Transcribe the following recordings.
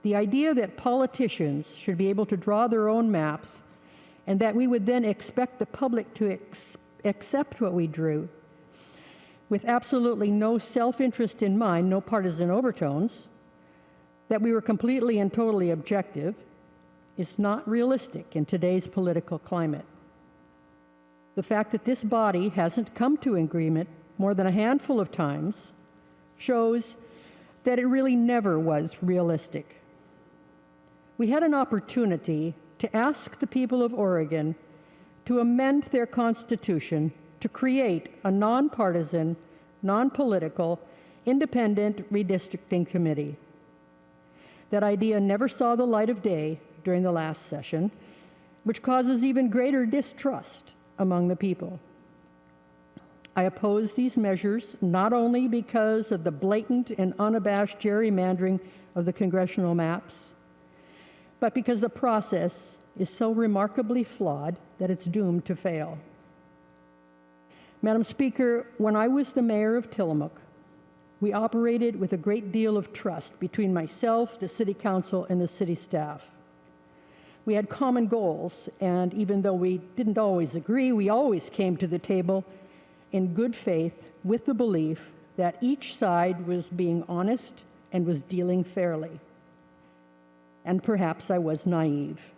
The idea that politicians should be able to draw their own maps and that we would then expect the public to accept what we drew with absolutely no self-interest in mind, no partisan overtones, that we were completely and totally objective, is not realistic in today's political climate. The fact that this body hasn't come to agreement more than a handful of times shows that it really never was realistic. We had an opportunity to ask the people of Oregon to amend their constitution to create a nonpartisan, non-political, independent redistricting committee. That idea never saw the light of day during the last session, which causes even greater distrust among the people. I oppose these measures not only because of the blatant and unabashed gerrymandering of the congressional maps, but because the process is so remarkably flawed that it's doomed to fail. Madam Speaker, when I was the mayor of Tillamook, we operated with a great deal of trust between myself, the city council, and the city staff. We had common goals, and even though we didn't always agree, we always came to the table in good faith with the belief that each side was being honest and was dealing fairly. And perhaps I was naive.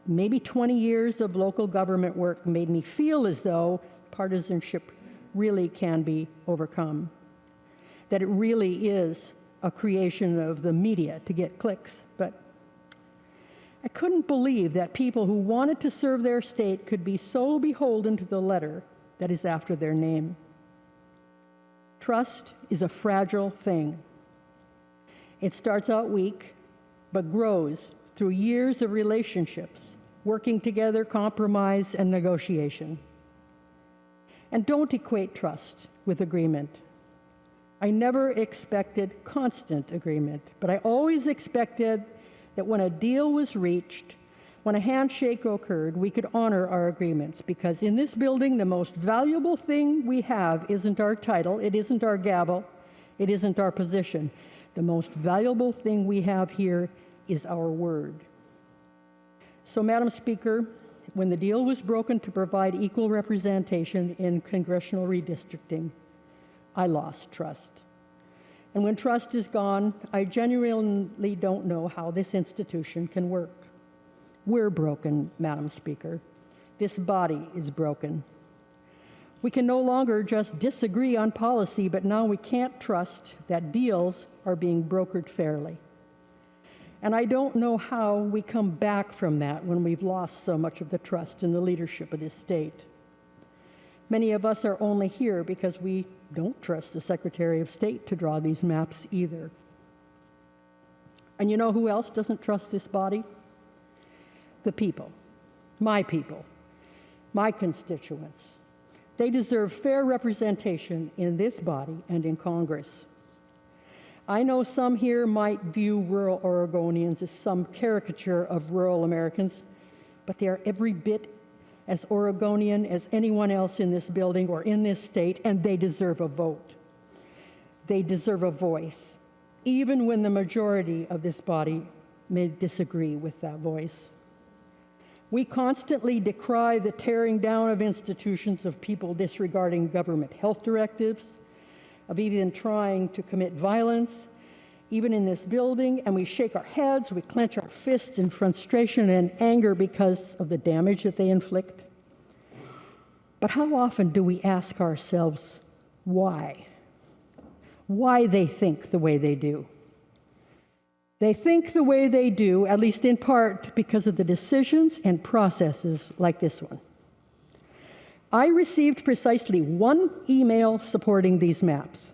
Maybe 20 years of local government work made me feel as though partisanship really can be overcome, that it really is a creation of the media to get clicks. But I couldn't believe that people who wanted to serve their state could be so beholden to the letter that is after their name. Trust is a fragile thing. It starts out weak, but grows through years of relationships, working together, compromise, and negotiation. And don't equate trust with agreement. I never expected constant agreement, but I always expected that when a deal was reached, when a handshake occurred, we could honor our agreements, because in this building, the most valuable thing we have isn't our title, it isn't our gavel, it isn't our position. The most valuable thing we have here is our word. So, Madam Speaker, when the deal was broken to provide equal representation in congressional redistricting, I lost trust. And when trust is gone, I genuinely don't know how this institution can work. We're broken, Madam Speaker. This body is broken. We can no longer just disagree on policy, but now we can't trust that deals are being brokered fairly. And I don't know how we come back from that when we've lost so much of the trust in the leadership of this state. Many of us are only here because we don't trust the Secretary of State to draw these maps either. And you know who else doesn't trust this body? The people, my constituents. They deserve fair representation in this body and in Congress. I know some here might view rural Oregonians as some caricature of rural Americans, but they are every bit as Oregonian as anyone else in this building or in this state, and they deserve a vote. They deserve a voice, even when the majority of this body may disagree with that voice. We constantly decry the tearing down of institutions, of people disregarding government health directives, of even trying to commit violence, even in this building, and we shake our heads, we clench our fists in frustration and anger because of the damage that they inflict. But how often do we ask ourselves why? Why they think the way they do? They think the way they do, at least in part, because of the decisions and processes like this one. I received precisely one email supporting these maps,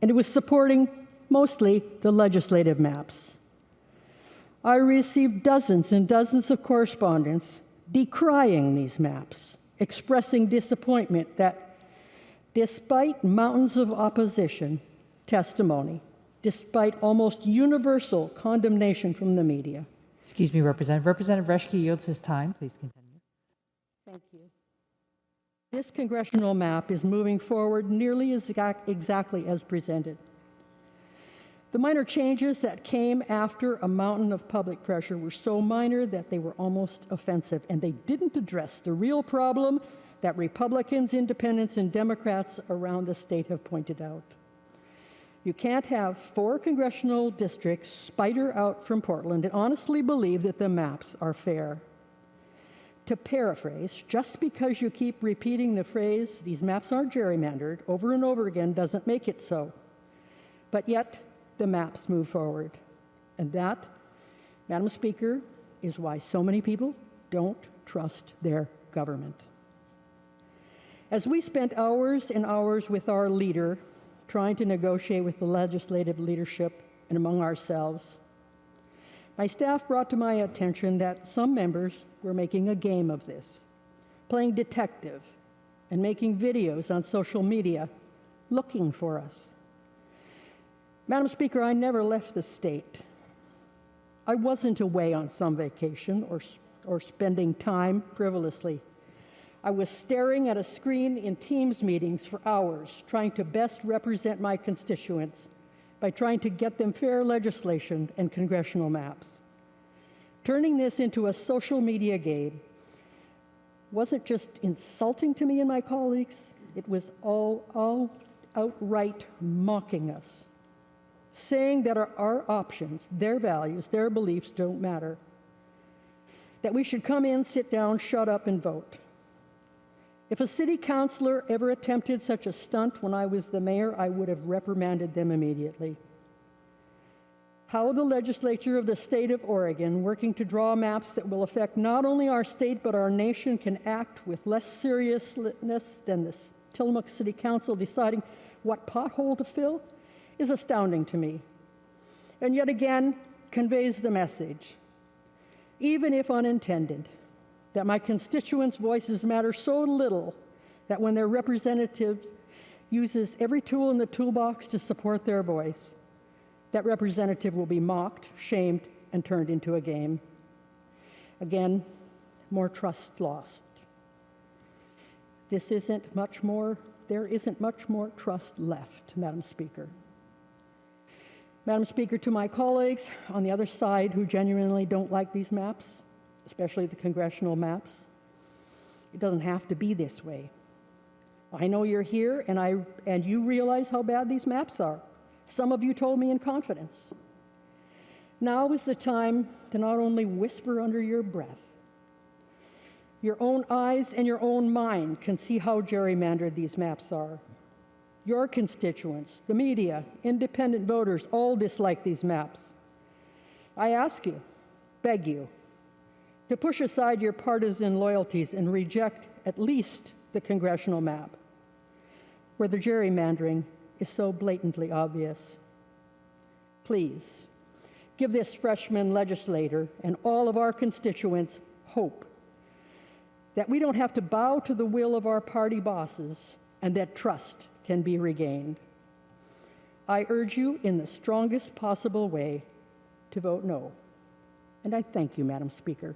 and it was supporting mostly the legislative maps. I received dozens and dozens of correspondence decrying these maps, expressing disappointment that despite mountains of opposition, testimony, despite almost universal condemnation from the media. Excuse me, Representative. Representative Reschke yields his time. Please continue. Thank you. This congressional map is moving forward nearly exactly as presented. The minor changes that came after a mountain of public pressure were so minor that they were almost offensive, and they didn't address the real problem that Republicans, Independents, and Democrats around the state have pointed out. You can't have 4 congressional districts spider out from Portland and honestly believe that the maps are fair. To paraphrase, just because you keep repeating the phrase, "these maps aren't gerrymandered," over and over again doesn't make it so. But yet, the maps move forward. And that, Madam Speaker, is why so many people don't trust their government. As we spent hours and hours with our leader trying to negotiate with the legislative leadership and among ourselves, my staff brought to my attention that some members were making a game of this, playing detective and making videos on social media looking for us. Madam Speaker, I never left the state. I wasn't away on some vacation or spending time frivolously. I was staring at a screen in Teams meetings for hours, trying to best represent my constituents by trying to get them fair legislation and congressional maps. Turning this into a social media game wasn't just insulting to me and my colleagues, it was all outright mocking us, saying that our options, their values, their beliefs don't matter, that we should come in, sit down, shut up, and vote. If a city councilor ever attempted such a stunt when I was the mayor, I would have reprimanded them immediately. How the legislature of the state of Oregon, working to draw maps that will affect not only our state but our nation, can act with less seriousness than the Tillamook City Council deciding what pothole to fill is astounding to me, and yet again conveys the message, even if unintended, that my constituents' voices matter so little that when their representative uses every tool in the toolbox to support their voice, that representative will be mocked, shamed, and turned into a game. Again, more trust lost. There isn't much more trust left, Madam Speaker. Madam Speaker, to my colleagues on the other side who genuinely don't like these maps, especially the congressional maps, it doesn't have to be this way. I know you're here and you realize how bad these maps are. Some of you told me in confidence. Now is the time to not only whisper under your breath. Your own eyes and your own mind can see how gerrymandered these maps are. Your constituents, the media, independent voters, all dislike these maps. I ask you, beg you, to push aside your partisan loyalties and reject at least the congressional map, where the gerrymandering is so blatantly obvious. Please, give this freshman legislator and all of our constituents hope that we don't have to bow to the will of our party bosses and that trust can be regained. I urge you in the strongest possible way to vote no. And I thank you, Madam Speaker.